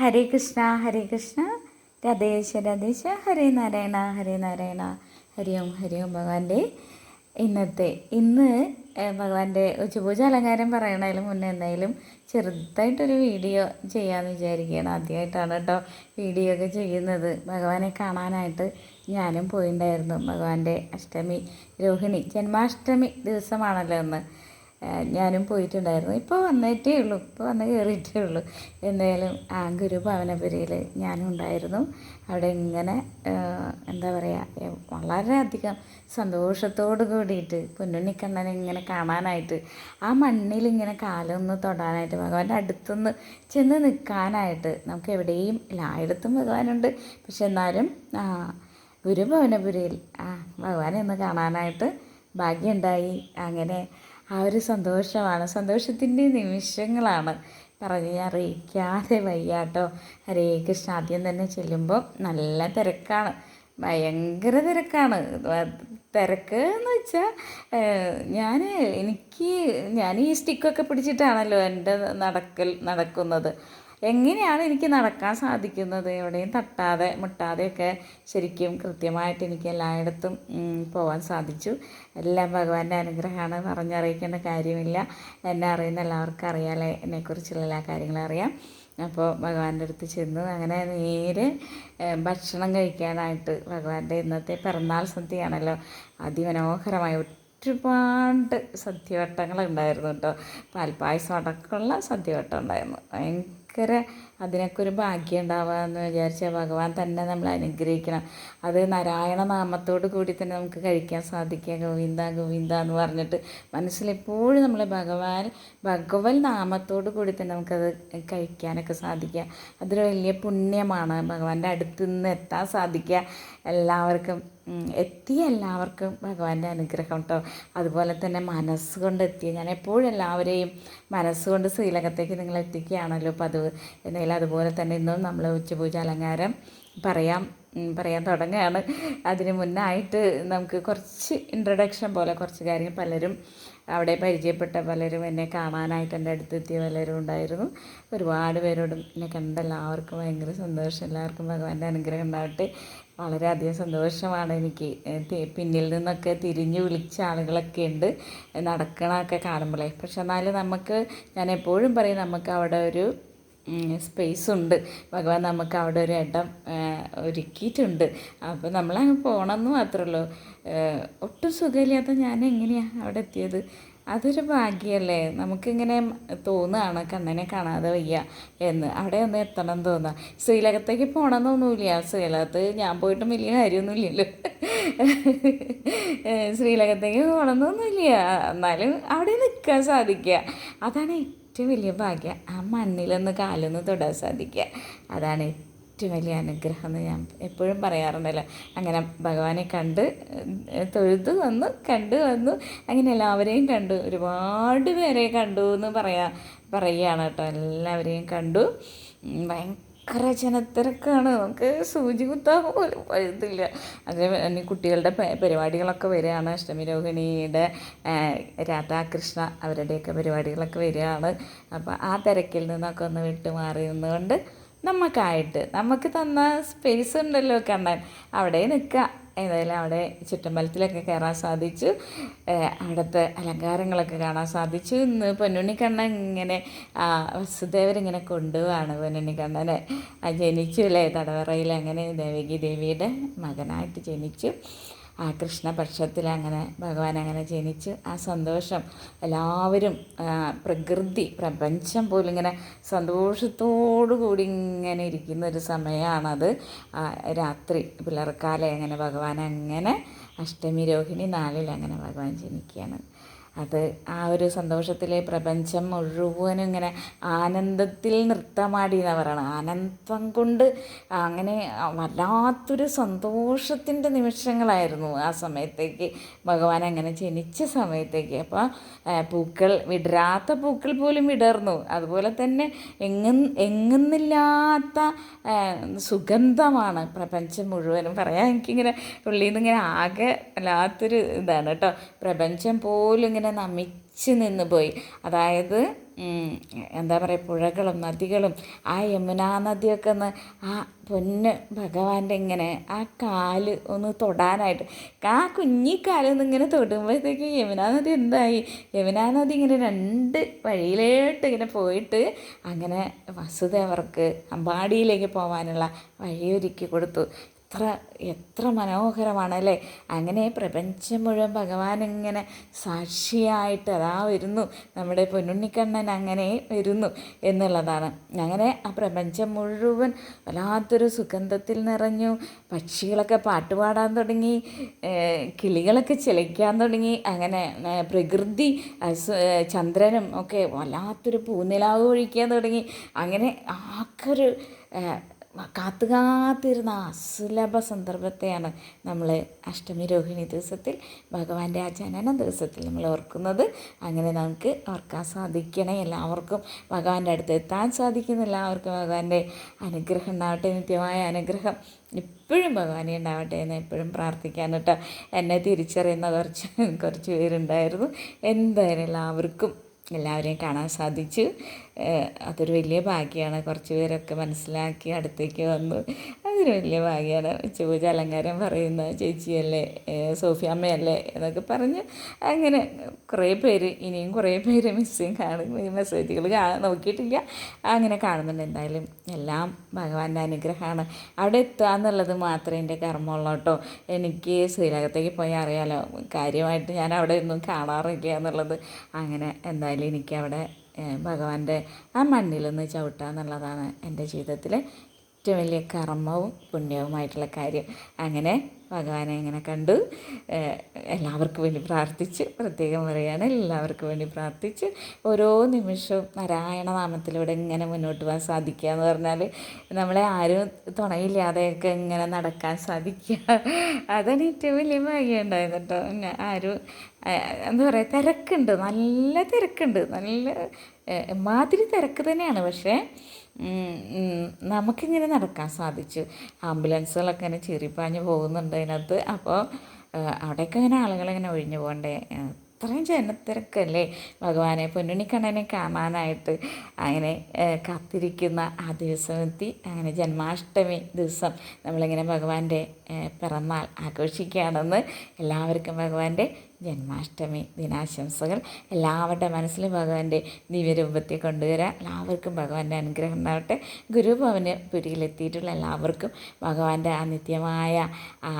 ഹരേ കൃഷ്ണ രാധേശ രാധേശ ഹരേ നാരായണ ഹരേ നാരായണ ഹരി ഓം ഭഗവാന്റെ ഇന്ന് ഭഗവാന്റെ ഉച്ചപൂജ അലങ്കാരം പറയണതിന് മുന്നേ എന്തായാലും ചെറുതായിട്ടൊരു വീഡിയോ ചെയ്യാമെന്ന് വിചാരിക്കുകയാണ്. ആദ്യമായിട്ടാണ് കേട്ടോ വീഡിയോ ഒക്കെ ചെയ്യുന്നത്. ഭഗവാനെ കാണാനായിട്ട് ഞാനും പോയിട്ടുണ്ടായിരുന്നു. ഭഗവാന്റെ അഷ്ടമി രോഹിണി ജന്മാഷ്ടമി ദിവസമാണല്ലോ ഇന്ന്. ഞാനും പോയിട്ടുണ്ടായിരുന്നു. ഇപ്പോൾ വന്നിട്ടേ ഉള്ളൂ, ഇപ്പോൾ വന്ന് കയറിയിട്ടേ ഉള്ളൂ. എന്തായാലും ഗുരുഭവനപുരിയിൽ ഞാനും ഉണ്ടായിരുന്നു. അവിടെ ഇങ്ങനെ എന്താ പറയുക, വളരെയധികം സന്തോഷത്തോട് കൂടിയിട്ട് പൊന്നുണ്ണിക്കണ്ണനെ ഇങ്ങനെ കാണാനായിട്ട്, ആ മണ്ണിലിങ്ങനെ കാലൊന്ന് തൊടാനായിട്ട്, ഭഗവാന്റെ അടുത്തൊന്ന് ചെന്ന് നിൽക്കാനായിട്ട്. നമുക്ക് എവിടെയും എല്ലായിടത്തും ഭഗവാനുണ്ട്, പക്ഷെ എന്നാലും ഗുരുഭവനപുരിയിൽ ഭഗവാനെ ഒന്ന് കാണാനായിട്ട് ഭാഗ്യമുണ്ടായി. അങ്ങനെ ആ ഒരു സന്തോഷത്തിൻ്റെ നിമിഷങ്ങളാണ് പറഞ്ഞ് അറിയിക്കാതെ വയ്യാട്ടോ. ഹരേ കൃഷ്ണ. ആദ്യം തന്നെ ചെല്ലുമ്പോൾ നല്ല തിരക്കാണ്, ഭയങ്കര തിരക്കാണ്. തിരക്ക് എന്ന് വെച്ചാൽ ഞാൻ ഈ സ്റ്റിക്കൊക്കെ പിടിച്ചിട്ടാണല്ലോ എൻ്റെ നടക്കുന്നത്. എങ്ങനെയാണ് എനിക്ക് നടക്കാൻ സാധിക്കുന്നത്? എവിടെയും തട്ടാതെ മുട്ടാതെയൊക്കെ ശരിക്കും കൃത്യമായിട്ട് എനിക്ക് എല്ലായിടത്തും പോകാൻ സാധിച്ചു. എല്ലാം ഭഗവാന്റെ അനുഗ്രഹമാണ്, പറഞ്ഞറിയിക്കേണ്ട കാര്യമില്ല. എന്നെ അറിയുന്ന എല്ലാവർക്കും അറിയാമല്ലേ, എന്നെക്കുറിച്ചുള്ള എല്ലാ കാര്യങ്ങളും അറിയാം. അപ്പോൾ ഭഗവാന്റെ അടുത്ത് ചെന്നു. അങ്ങനെ നേരെ ഭക്ഷണം കഴിക്കാനായിട്ട്, ഭഗവാന്റെ ഇന്നത്തെ പിറന്നാൾ സദ്യയാണല്ലോ, അതിമനോഹരമായ ഒരുപാട് സദ്യവട്ടങ്ങളുണ്ടായിരുന്നു കേട്ടോ. പാൽപ്പായസം അടക്കമുള്ള സദ്യവട്ടം ഉണ്ടായിരുന്നു. ഭയങ്കര അതിനൊക്കെ ഒരു ഭാഗ്യം ഉണ്ടാവുക എന്ന് വിചാരിച്ചാൽ ഭഗവാൻ തന്നെ നമ്മൾ അനുഗ്രഹിക്കണം. അത് നാരായണ നാമത്തോട് കൂടി തന്നെ നമുക്ക് കഴിക്കാൻ സാധിക്കുക. ഗോവിന്ദ ഗോവിന്ദ എന്ന് പറഞ്ഞിട്ട് മനസ്സിലെപ്പോഴും നമ്മൾ ഭഗവത് നാമത്തോട് കൂടി തന്നെ നമുക്കത് കഴിക്കാനൊക്കെ സാധിക്കുക. അതൊരു വലിയ പുണ്യമാണ്. ഭഗവാന്റെ അടുത്ത് നിന്ന് എത്താൻ സാധിക്കുക. എല്ലാവർക്കും ഭഗവാന്റെ അനുഗ്രഹം കേട്ടോ. അതുപോലെ തന്നെ മനസ്സുകൊണ്ട് ഞാൻ എപ്പോഴും എല്ലാവരെയും മനസ്സുകൊണ്ട് ശ്രീലകത്തേക്ക് നിങ്ങൾ എത്തിക്കുകയാണല്ലോ പതിവ്. എന്തായാലും അതുപോലെ തന്നെ ഇന്നും നമ്മൾ ഉച്ചപൂജ അലങ്കാരം പറയാൻ തുടങ്ങുകയാണ്. അതിന് മുന്നായിട്ട് നമുക്ക് കുറച്ച് ഇൻട്രൊഡക്ഷൻ പോലെ കുറച്ച് കാര്യങ്ങൾ, പലരും അവിടെ പരിചയപ്പെട്ട പലരും എന്നെ കാണാനായിട്ട് എൻ്റെ അടുത്തെത്തിയ പലരും ഉണ്ടായിരുന്നു. ഒരുപാട് പേരോടും എന്നെ കണ്ട എല്ലാവർക്കും ഭയങ്കര സന്തോഷം. എല്ലാവർക്കും ഭഗവാന്റെ അനുഗ്രഹം ഉണ്ടാവട്ടെ. വളരെയധികം സന്തോഷമാണ് എനിക്ക്. പിന്നിൽ നിന്നൊക്കെ തിരിഞ്ഞ് വിളിച്ച ആളുകളൊക്കെ ഉണ്ട് നടക്കണമൊക്കെ കാണുമ്പോഴേ. പക്ഷെ എന്നാലും ഞാൻ എപ്പോഴും പറയും, നമുക്ക് അവിടെ ഒരു സ്പേസ് ഉണ്ട്. ഭഗവാൻ നമുക്ക് അവിടെ ഒരു ഇടം ഒരുക്കിയിട്ടുണ്ട്. അപ്പോൾ നമ്മളങ്ങ് പോകണമെന്ന് മാത്രമേ ഉള്ളൂ. ഒട്ടും സുഖമില്ലാത്ത ഞാൻ എങ്ങനെയാണ് അവിടെ എത്തിയത്? അതൊരു ഭാഗ്യമല്ലേ. നമുക്കിങ്ങനെ തോന്നുകയാണ് കണ്ണനെ കാണാതെ വയ്യ എന്ന്. അവിടെ ഒന്ന് എത്തണം എന്ന് തോന്നുക. ശ്രീലകത്തേക്ക് പോകണമെന്നൊന്നുമില്ല. ശ്രീലകത്ത് ഞാൻ പോയിട്ടും വലിയ കാര്യമൊന്നുമില്ലല്ലോ. ശ്രീലകത്തേക്ക് പോകണമെന്നൊന്നുമില്ല. എന്നാലും അവിടെ നിൽക്കാൻ സാധിക്കുക, അതാണ് ഏറ്റവും വലിയ ഭാഗ്യം. ആ മണ്ണിലൊന്ന് കാലൊന്ന് തൊടാൻ സാധിക്കുക, അതാണ് ഏറ്റവും വലിയ അനുഗ്രഹം എന്ന് ഞാൻ എപ്പോഴും പറയാറുണ്ടല്ലോ. അങ്ങനെ ഭഗവാനെ തൊഴുതു വന്നു, അങ്ങനെ എല്ലാവരെയും കണ്ടു. ഒരുപാട് പേരെ കണ്ടു എന്ന് പറയുകയാണ് കേട്ടോ. എല്ലാവരെയും കണ്ടു. ഭയങ്കര ജനത്തിരക്കാണ്. നമുക്ക് സൂചി കുത്താൻ പോലും പഴുതില്ല. അതേ കുട്ടികളുടെ പരിപാടികളൊക്കെ വരികയാണ്. അഷ്ടമി രോഹിണിയുടെ രാധാകൃഷ്ണ അവരുടെയൊക്കെ പരിപാടികളൊക്കെ വരികയാണ്. അപ്പോൾ ആ തിരക്കിൽ നിന്നൊക്കെ ഒന്ന് വിട്ടുമാറി നിന്നുകൊണ്ട് നമുക്ക് തന്ന സ്പേസ് ഉണ്ടല്ലോ കണ്ണൻ, അവിടെ നിൽക്കുക. ഏതായാലും അവിടെ ചുറ്റമ്പലത്തിലൊക്കെ കയറാൻ സാധിച്ചു. അവിടുത്തെ അലങ്കാരങ്ങളൊക്കെ കാണാൻ സാധിച്ചു. ഇന്ന് പൊന്നുണ്ണിക്കണ്ണൻ ഇങ്ങനെ വസുദേവരിങ്ങനെ കൊണ്ടുപോവാണ് പൊന്നുണ്ണിക്കണ്ണനെ. ജനിച്ചു അല്ലേ തടവറയിൽ. അങ്ങനെ ദേവകി ദേവിയുടെ മകനായിട്ട് ജനിച്ചു. ആ കൃഷ്ണപക്ഷത്തിൽ അങ്ങനെ ഭഗവാൻ അങ്ങനെ ജനിച്ച് ആ സന്തോഷം എല്ലാവരും, പ്രപഞ്ചം പോലും ഇങ്ങനെ സന്തോഷത്തോടു കൂടി ഇങ്ങനെ ഇരിക്കുന്ന ഒരു സമയമാണത്. രാത്രി പുലർക്കാലം അങ്ങനെ ഭഗവാൻ അങ്ങനെ അഷ്ടമി രോഹിണി നാളിൽ അങ്ങനെ ഭഗവാൻ ജനിക്കുകയാണ്. അത് ആ ഒരു സന്തോഷത്തിലെ പ്രപഞ്ചം മുഴുവനും ഇങ്ങനെ ആനന്ദത്തിൽ നൃത്തമാടി എന്നാണ് പറയണം. ആനന്ദം കൊണ്ട് അങ്ങനെ വല്ലാത്തൊരു സന്തോഷത്തിൻ്റെ നിമിഷങ്ങളായിരുന്നു ആ സമയത്തേക്ക്, ഭഗവാൻ അങ്ങനെ ജനിച്ച സമയത്തേക്ക്. അപ്പോൾ വിടരാത്ത പൂക്കൾ പോലും വിടർന്നു. അതുപോലെ തന്നെ എങ്ങുന്നില്ലാത്ത സുഗന്ധമാണ് പ്രപഞ്ചം മുഴുവനും. പറയാൻ എനിക്കിങ്ങനെ ഉള്ളിൽ നിന്ന് ഇങ്ങനെ ആകെ വല്ലാത്തൊരു ഇതാണ് കേട്ടോ. പ്രപഞ്ചം പോലും ഇങ്ങനെ നമിച്ച് നിന്ന് പോയി. അതായത് എന്താ പറയുക, പുഴകളും നദികളും ആ യമുനാ നദിയൊക്കെ ഒന്ന് ആ പൊന്ന് ഭഗവാന്റെ ഇങ്ങനെ ആ കാല് ഒന്ന് തൊടാനായിട്ട് ആ കുഞ്ഞിക്കാലൊന്ന് ഇങ്ങനെ തൊടുമ്പോഴത്തേക്ക് യമുനാ നദി എന്തായി, യമുനാ നദി ഇങ്ങനെ രണ്ട് വഴിയിലോട്ട് ഇങ്ങനെ പോയിട്ട് അങ്ങനെ വസുദേവർക്ക് അമ്പാടിയിലേക്ക് പോകാനുള്ള വഴിയൊരുക്കി കൊടുത്തു. എത്ര എത്ര മനോഹരമാണല്ലേ. അങ്ങനെ പ്രപഞ്ചം മുഴുവൻ ഭഗവാൻ ഇങ്ങനെ സാക്ഷിയായിട്ട് അതാ വരുന്നു, നമ്മുടെ പൊന്നുണ്ണിക്കണ്ണൻ അങ്ങനെ വരുന്നു എന്നുള്ളതാണ്. അങ്ങനെ ആ പ്രപഞ്ചം മുഴുവൻ വല്ലാത്തൊരു സുഗന്ധത്തിൽ നിറഞ്ഞു. പക്ഷികളൊക്കെ പാട്ടുപാടാൻ തുടങ്ങി, കിളികളൊക്കെ ചിലയ്ക്കാൻ തുടങ്ങി. അങ്ങനെ പ്രകൃതി ചന്ദ്രനും ഒക്കെ വല്ലാത്തൊരു പൂനിലാവ് ഒഴിക്കാൻ തുടങ്ങി. അങ്ങനെ ആക്കൊരു കാത്തുകാത്തിരുന്ന അസുലഭ സന്ദർഭത്തെയാണ് നമ്മൾ അഷ്ടമി രോഹിണി ദിവസത്തിൽ ഭഗവാന്റെ ആ ജനന ദിവസത്തിൽ നമ്മൾ ഓർക്കുന്നത്. അങ്ങനെ നമുക്ക് ഓർക്കാൻ സാധിക്കണേ. എല്ലാവർക്കും ഭഗവാന്റെ അടുത്ത് എത്താൻ സാധിക്കുന്ന എല്ലാവർക്കും ഭഗവാന്റെ അനുഗ്രഹം ഉണ്ടാവട്ടെ, നിത്യമായ അനുഗ്രഹം ഇപ്പോഴും ഭഗവാനെ ഉണ്ടാവട്ടെ എന്ന് എപ്പോഴും പ്രാർത്ഥിക്കാൻ കേട്ടോ. എന്നെ തിരിച്ചറിയുന്ന കുറച്ച് പേരുണ്ടായിരുന്നു. എന്തായാലും എല്ലാവരെയും കാണാൻ സാധിച്ചു. അതൊരു വലിയ ഭാഗ്യമാണ്. കുറച്ച് പേരൊക്കെ മനസ്സിലാക്കി അടുത്തേക്ക് വന്നു, അതൊരു വലിയ ഭാഗ്യമാണ്. ഉച്ചപൂജ അലങ്കാരം പറയുന്ന ചേച്ചിയല്ലേ, സോഫിയമ്മയല്ലേ എന്നൊക്കെ പറഞ്ഞ് അങ്ങനെ കുറേ പേര്, ഇനിയും കുറേ പേര് മിസ്സിങ് കാണും, ഈ മെസ്സേജുകൾ നോക്കിയിട്ടില്ല, അങ്ങനെ കാണുന്നുണ്ട്. എന്തായാലും എല്ലാം ഭഗവാന്റെ അനുഗ്രഹമാണ്. അവിടെ എത്തുക എന്നുള്ളത് മാത്രമേ എൻ്റെ കർമ്മമുള്ളൂ കേട്ടോ. എനിക്ക് ശ്രീലകത്തേക്ക് പോയി അറിയാലോ, കാര്യമായിട്ട് ഞാൻ അവിടെ ഒന്നും കാണാറില്ല എന്നുള്ളത്. അങ്ങനെ എന്തായാലും എനിക്കവിടെ ഭഗവാന്റെ ആ മണ്ണിലൊന്ന് ചവിട്ടുക എന്നുള്ളതാണ് എൻ്റെ ജീവിതത്തിലെ ഏറ്റവും വലിയ കർമ്മവും പുണ്യവുമായിട്ടുള്ള കാര്യം. അങ്ങനെ ഭഗവാനെ ഇങ്ങനെ കണ്ടു. എല്ലാവർക്കും വേണ്ടി പ്രാർത്ഥിച്ച്, പ്രത്യേകം പറയുകയാണ്, എല്ലാവർക്കും വേണ്ടി പ്രാർത്ഥിച്ച് ഓരോ നിമിഷവും നാരായണ നാമത്തിലൂടെ ഇങ്ങനെ മുന്നോട്ട് പോകാൻ സാധിക്കുക എന്ന് പറഞ്ഞാൽ നമ്മളെ ആരും തുണയില്ലാതെയൊക്കെ ഇങ്ങനെ നടക്കാൻ സാധിക്കുക, അതാണ് ഏറ്റവും വലിയ ഭാഗ്യം ഉണ്ടായത് കേട്ടോ. ആരും എന്താ പറയുക, തിരക്കുണ്ട്, നല്ല തിരക്കുണ്ട്, നല്ല മാതിരി തിരക്ക് തന്നെയാണ്. പക്ഷേ നമുക്കിങ്ങനെ നടക്കാൻ സാധിച്ചു. ആംബുലൻസുകളൊക്കെ ഇങ്ങനെ ചീറിപ്പാഞ്ഞ് പോകുന്നുണ്ട് അതിനകത്ത്. അപ്പോൾ അവിടെയൊക്കെ ഇങ്ങനെ ആളുകളിങ്ങനെ ഒഴിഞ്ഞു പോകണ്ടേ, അത്രയും ജനത്തിരക്കല്ലേ ഭഗവാനെ പൊന്നുണ്ണിക്കണ്ണനെ കാണാനായിട്ട്. അങ്ങനെ കാത്തിരിക്കുന്ന ആ ദിവസം എത്തി. അങ്ങനെ ജന്മാഷ്ടമി ദിവസം നമ്മളിങ്ങനെ ഭഗവാന്റെ പിറന്നാൾ ആഘോഷിക്കുകയാണെന്ന്. എല്ലാവർക്കും ഭഗവാന്റെ ജന്മാഷ്ടമി ദിനാശംസകൾ. എല്ലാവരുടെ മനസ്സിലും ഭഗവാന്റെ ദിവ്യരൂപത്തെ കൊണ്ടുവരാൻ എല്ലാവർക്കും ഭഗവാന്റെ അനുഗ്രഹം ഉണ്ടാവട്ടെ. ഗുരുഭവന് പുരിയിലെത്തിയിട്ടുള്ള എല്ലാവർക്കും ഭഗവാന്റെ ആ നിത്യമായ ആ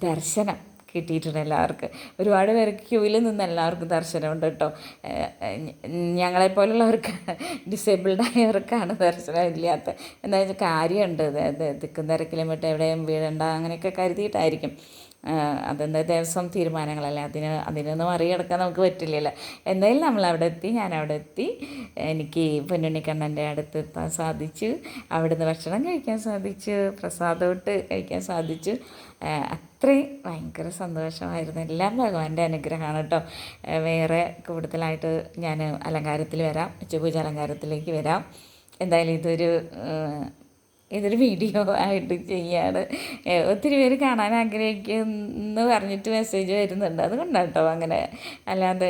ദർശനം കിട്ടിയിട്ടുണ്ട്. എല്ലാവർക്കും ഒരുപാട് പേർക്ക് ക്യൂവിൽ നിന്ന് എല്ലാവർക്കും ദർശനമുണ്ട് കേട്ടോ. ഞങ്ങളെപ്പോലുള്ളവർക്ക് ഡിസേബിൾഡ് ആയവർക്കാണ് ദർശനം ഇല്ലാത്ത. എന്താ വെച്ചാൽ കാര്യമുണ്ട്, തിക്കും തിരക്കിലും വിട്ട് എവിടെയും വീഴണ്ട അങ്ങനെയൊക്കെ കരുതിയിട്ടായിരിക്കും. അതെന്താ ദേവസ്വം തീരുമാനങ്ങളല്ലേ, അതിനൊന്നും മറികടക്കാൻ നമുക്ക് പറ്റില്ലല്ലോ. എന്തായാലും നമ്മളവിടെ എത്തി, ഞാനവിടെ എത്തി. എനിക്ക് പൊന്നുണ്ണിക്കണ്ണൻ്റെ അടുത്ത് എത്താൻ സാധിച്ചു, അവിടുന്ന് ഭക്ഷണം കഴിക്കാൻ സാധിച്ചു, പ്രസാദമൊട്ട് കഴിക്കാൻ സാധിച്ചു. അത്രയും ഭയങ്കര സന്തോഷമായിരുന്നു. എല്ലാം ഭഗവാന്റെ അനുഗ്രഹമാണ് കേട്ടോ. വേറെ കൂടുതലായിട്ട് ഞാൻ അലങ്കാരത്തിൽ വരാം, ഉച്ചപൂജ അലങ്കാരത്തിലേക്ക് വരാം. എന്തായാലും ഇതൊരു വീഡിയോ ആയിട്ട് ചെയ്യാണ്. ഒത്തിരി പേര് കാണാൻ ആഗ്രഹിക്കുമെന്ന് പറഞ്ഞിട്ട് മെസ്സേജ് വരുന്നുണ്ട്, അതുകൊണ്ടാണ് കേട്ടോ അങ്ങനെ. അല്ലാതെ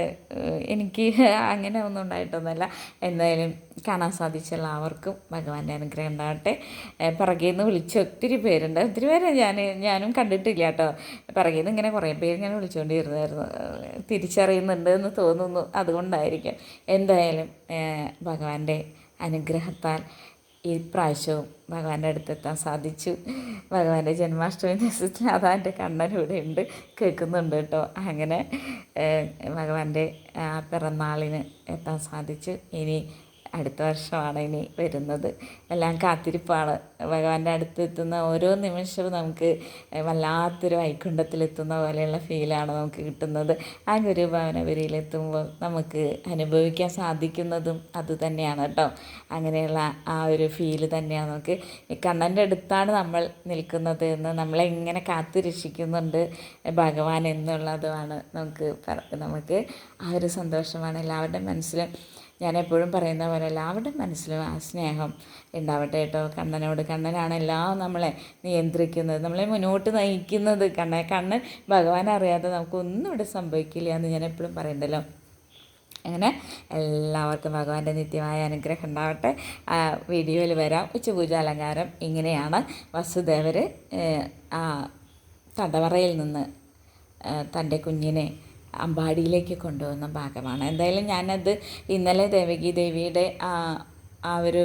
എനിക്ക് അങ്ങനെ ഒന്നും ഉണ്ടായിട്ടൊന്നുമല്ല. എന്തായാലും കാണാൻ സാധിച്ച എല്ലാവർക്കും ഭഗവാന്റെ അനുഗ്രഹം ഉണ്ടാകട്ടെ. പിറകിൽ നിന്ന് വിളിച്ച ഒത്തിരി പേരുണ്ട്, ഒത്തിരി പേരെ ഞാനും കണ്ടിട്ടില്ല കേട്ടോ. പിറകിൽ നിന്ന് ഇങ്ങനെ കുറേ പേര് ഇങ്ങനെ വിളിച്ചുകൊണ്ടിരുന്നായിരുന്നു. തിരിച്ചറിയുന്നുണ്ട് എന്ന് തോന്നുന്നു, അതുകൊണ്ടായിരിക്കും. എന്തായാലും ഭഗവാന്റെ അനുഗ്രഹത്താൽ ഈ പ്രാവശ്യവും ഭഗവാന്റെ അടുത്തെത്താൻ സാധിച്ചു. ഭഗവാന്റെ ജന്മാഷ്ടമി ദിവസത്തിൽ അതാ എൻ്റെ കണ്ണനിവിടെ ഉണ്ട്, കേൾക്കുന്നുണ്ട് കേട്ടോ. അങ്ങനെ ഭഗവാന്റെ പിറന്നാളിന് എത്താൻ സാധിച്ചു. ഇനി അടുത്ത വർഷമാണ് ഇനി വരുന്നത്. എല്ലാം കാത്തിരിപ്പാണ്. ഭഗവാന്റെ അടുത്തെത്തുന്ന ഓരോ നിമിഷവും നമുക്ക് വല്ലാത്തൊരു വൈകുണ്ഠത്തിലെത്തുന്ന പോലെയുള്ള ഫീലാണ് നമുക്ക് കിട്ടുന്നത്. ആ ഗുരുഭവനപുരിയിലെത്തുമ്പോൾ നമുക്ക് അനുഭവിക്കാൻ സാധിക്കുന്നതും അത് തന്നെയാണ് കേട്ടോ. അങ്ങനെയുള്ള ആ ഒരു ഫീല് തന്നെയാണ് നമുക്ക്. കണ്ണൻ്റെ അടുത്താണ് നമ്മൾ നിൽക്കുന്നത് എന്ന് നമ്മളെ ഇങ്ങനെ കാത്തു രക്ഷിക്കുന്നുണ്ട് ഭഗവാൻ എന്നുള്ളതുമാണ് നമുക്ക് ആ ഒരു സന്തോഷമാണ് എല്ലാവരുടെ മനസ്സിലും. ഞാൻ എപ്പോഴും പറയുന്ന പോലെ എല്ലാവരുടെ മനസ്സിലും ആ സ്നേഹം ഉണ്ടാവട്ടെ കേട്ടോ കണ്ണനോട്. കണ്ണനാണ് എല്ലാം നമ്മളെ നിയന്ത്രിക്കുന്നത്, നമ്മളെ മുന്നോട്ട് നയിക്കുന്നത്. കണ്ണൻ ഭഗവാൻ അറിയാതെ നമുക്കൊന്നും ഇവിടെ സംഭവിക്കില്ല എന്ന് ഞാൻ എപ്പോഴും പറയണ്ടല്ലോ. അങ്ങനെ എല്ലാവർക്കും ഭഗവാന്റെ നിത്യമായ അനുഗ്രഹം ഉണ്ടാവട്ടെ. വീഡിയോയിൽ വരാം. ഉച്ചപൂജ അലങ്കാരം ഇങ്ങനെയാണ്. വസുദേവർ തടവറയിൽ നിന്ന് തൻ്റെ കുഞ്ഞിനെ അമ്പാടിയിലേക്ക് കൊണ്ടുവന്ന ഭാഗമാണ്. എന്തായാലും ഞാനത് ഇന്നലെ ദേവകി ദേവിയുടെ ആ ഒരു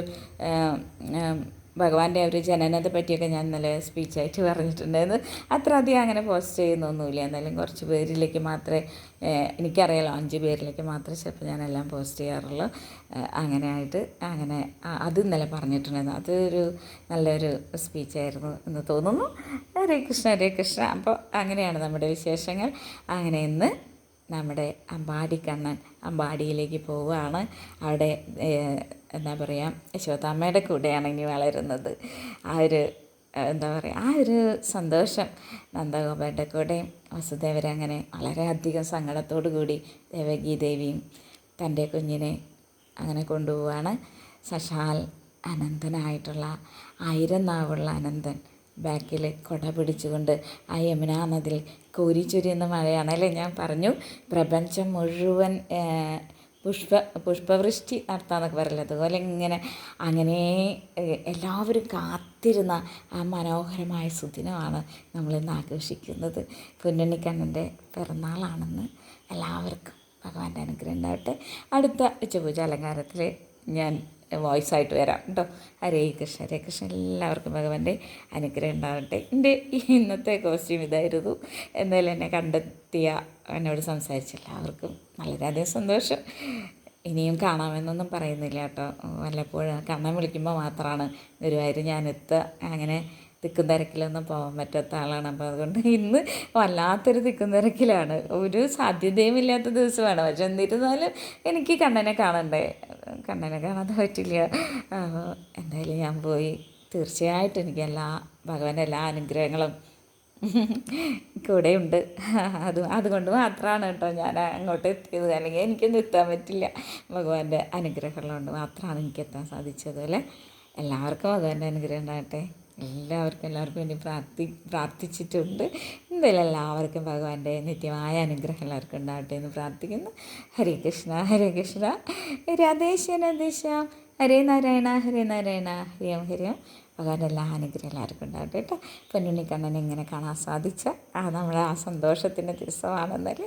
ഭഗവാന്റെ ഒരു ജനനത്തെ പറ്റിയൊക്കെ ഞാൻ ഇന്നലെ സ്പീച്ചായിട്ട് പറഞ്ഞിട്ടുണ്ടായിരുന്നു. അത്ര അധികം അങ്ങനെ പോസ്റ്റ് ചെയ്യുന്നൊന്നുമില്ല. എന്നാലും കുറച്ച് പേരിലേക്ക് മാത്രമേ എനിക്കറിയാലോ, 5 പേരിലേക്ക് മാത്രമേ ചിലപ്പോൾ ഞാനെല്ലാം പോസ്റ്റ് ചെയ്യാറുള്ളൂ. അങ്ങനെ അത് ഇന്നലെ പറഞ്ഞിട്ടുണ്ടായിരുന്നു. അതൊരു നല്ലൊരു സ്പീച്ചായിരുന്നു എന്ന് തോന്നുന്നു. ഹരേ കൃഷ്ണ ഹരേ കൃഷ്ണ. അപ്പോൾ അങ്ങനെയാണ് നമ്മുടെ വിശേഷങ്ങൾ. അങ്ങനെ ഇന്ന് നമ്മുടെ അമ്പാടിക്കണ്ണൻ അമ്പാടിയിലേക്ക് പോവുകയാണ്. അവിടെ എന്താ പറയുക, യശോദാമ്മയുടെ കൂടെയാണ് ഇനി വളരുന്നത്. ആ ഒരു സന്തോഷം നന്ദഗോപരുടെ കൂടെയും വസുദേവരങ്ങനെ വളരെയധികം സങ്കടത്തോടു കൂടി ദേവകി ദേവിയും തൻ്റെ കുഞ്ഞിനെ അങ്ങനെ കൊണ്ടുപോവുകയാണ്. സശാൽ അനന്തനായിട്ടുള്ള 1000 നാവുള്ള അനന്തൻ ബാക്കിൽ കുട പിടിച്ചുകൊണ്ട് ആ യമുനാ നദിയിൽ കോരിച്ചൊരിയുന്ന മഴയാണ് അല്ലേ. ഞാൻ പറഞ്ഞു പ്രപഞ്ചം മുഴുവൻ പുഷ്പവൃഷ്ടി നടത്താമെന്നൊക്കെ പറയില്ല. അതുപോലെ അങ്ങനെ എല്ലാവരും കാത്തിരുന്ന ആ മനോഹരമായ സുദിനമാണ് നമ്മളിന്ന് ആഘോഷിക്കുന്നത്. പൊന്നുണ്ണിക്കണ്ണൻ്റെ പിറന്നാളാണെന്ന്. എല്ലാവർക്കും ഭഗവാന്റെ അനുഗ്രഹം ഉണ്ടാവട്ടെ. അടുത്ത ഉച്ചപൂജ അലങ്കാരത്തിൽ ഞാൻ വോയിസ് ആയിട്ട് വരാം കേട്ടോ. ഹരേ കൃഷ്ണ ഹരേ കൃഷ്ണ. എല്ലാവർക്കും ഭഗവാന്റെ അനുഗ്രഹം ഉണ്ടാവട്ടെ. എൻ്റെ ഇന്നത്തെ കോസ്റ്റ്യൂം ഇതായിരുന്നു. എന്തായാലും എന്നെ കണ്ടെത്തിയ എന്നോട് സംസാരിച്ച എല്ലാവർക്കും വളരെയധികം സന്തോഷം. ഇനിയും കാണാമെന്നൊന്നും പറയുന്നില്ല കേട്ടോ. വല്ലപ്പോഴും കണ്ണൻ വിളിക്കുമ്പോൾ മാത്രമാണ് ഗുരുവായൂർ ഞാനെത്തുക. അങ്ങനെ തിക്കും തിരക്കിലൊന്നും പോകാൻ പറ്റാത്ത ആളാണ്. അപ്പോൾ അതുകൊണ്ട് ഇന്ന് വല്ലാത്തൊരു തിക്കും തിരക്കിലാണ്. ഒരു സാധ്യതയുമില്ലാത്ത ദിവസമാണ്. പക്ഷെ എന്നിരുന്നാലും എനിക്ക് കണ്ണനെ കാണണ്ടേ, കണ്ണനെ കാണാതെ പറ്റില്ല. അപ്പോൾ എന്തായാലും ഞാൻ പോയി. തീർച്ചയായിട്ടും എനിക്ക് ഭഗവാന്റെ എല്ലാ അനുഗ്രഹങ്ങളും കൂടെയുണ്ട്. അതുകൊണ്ട് മാത്രമാണ് കേട്ടോ ഞാൻ അങ്ങോട്ട് എത്തിയത്. അല്ലെങ്കിൽ എനിക്കൊന്നും എത്താൻ പറ്റില്ല. ഭഗവാന്റെ അനുഗ്രഹമുള്ളതുകൊണ്ട് മാത്രമാണ് എനിക്ക് എത്താൻ സാധിച്ചത്. അല്ലേ. എല്ലാവർക്കും ഭഗവാന്റെ അനുഗ്രഹം ഉണ്ടാകട്ടെ. എല്ലാവർക്കും വേണ്ടി പ്രാർത്ഥിച്ചിട്ടുണ്ട്. എന്തായാലും എല്ലാവർക്കും ഭഗവാന്റെ നിത്യമായ അനുഗ്രഹം എല്ലാവർക്കും ഉണ്ടാവട്ടെ എന്ന് പ്രാർത്ഥിക്കുന്നു. ഹരേ കൃഷ്ണ ഹരേ കൃഷ്ണ. രാധേശ്യാം രാധേശ്യാം. ഹരേ നാരായണ ഹരേ നാരായണ. ഹരിയം ഹരിയം. ഭഗവാന്റെ എല്ലാ അനുഗ്രഹം എല്ലാവർക്കും ഉണ്ടാവട്ടെ കേട്ടോ. പൊന്നുണ്ണിക്കണ്ണനെ ഇങ്ങനെ കാണാൻ സാധിച്ച നമ്മുടെ ആ സന്തോഷത്തിൻ്റെ ദിവസമാണെന്നാൽ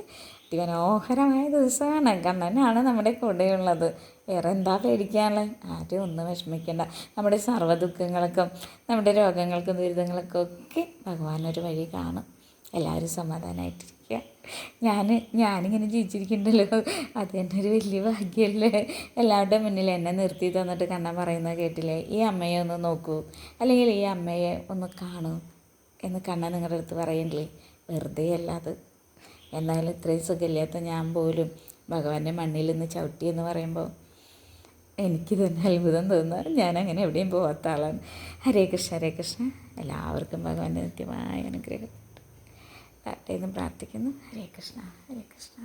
അതിമനോഹരമായ ദിവസമാണ്. കണ്ണനാണ് നമ്മുടെ കൂടെയുള്ളത്. വേറെ എന്താ പേടിക്കാനുള്ളത്? ആരും ഒന്നും വിഷമിക്കേണ്ട. നമ്മുടെ സർവ്വ ദുഃഖങ്ങൾക്കും നമ്മുടെ രോഗങ്ങൾക്കും ദുരിതങ്ങൾക്കും ഒക്കെ ഭഗവാനൊരു വഴി കാണും. എല്ലാവരും സമാധാനമായിട്ടിരിക്കുക. ഞാനിങ്ങനെ ജീവിച്ചിരിക്കണ്ടല്ലോ, അത് തന്നെ ഒരു വലിയ ഭാഗ്യമല്ലേ. എല്ലാവരുടെ മുന്നിൽ എന്നെ നിർത്തി തന്നിട്ട് കണ്ണൻ പറയുന്നത് കേട്ടില്ലേ, ഈ അമ്മയെ ഒന്ന് നോക്കൂ, അല്ലെങ്കിൽ ഈ അമ്മയെ ഒന്ന് കാണൂ എന്ന് കണ്ണൻ നിങ്ങളുടെ അടുത്ത് പറയണില്ലേ. വെറുതെ അല്ലാതെ. എന്നാലും ഇത്രയും സുഖമില്ലാത്ത ഞാൻ പോലും ഭഗവാന്റെ മണ്ണിൽ നിന്ന് ചവിട്ടി എന്ന് പറയുമ്പോൾ എനിക്ക് തന്നെ അത്ഭുതം തോന്നുക. ഞാനങ്ങനെ എവിടെയും പോകാത്ത ആളാണ്. ഹരേ കൃഷ്ണ ഹരേ കൃഷ്ണ. എല്ലാവർക്കും ഭഗവാന്റെ നിത്യമായ അനുഗ്രഹം എന്ന് പ്രാർത്ഥിക്കുന്നു. ഹരേ കൃഷ്ണ ഹരേ കൃഷ്ണ.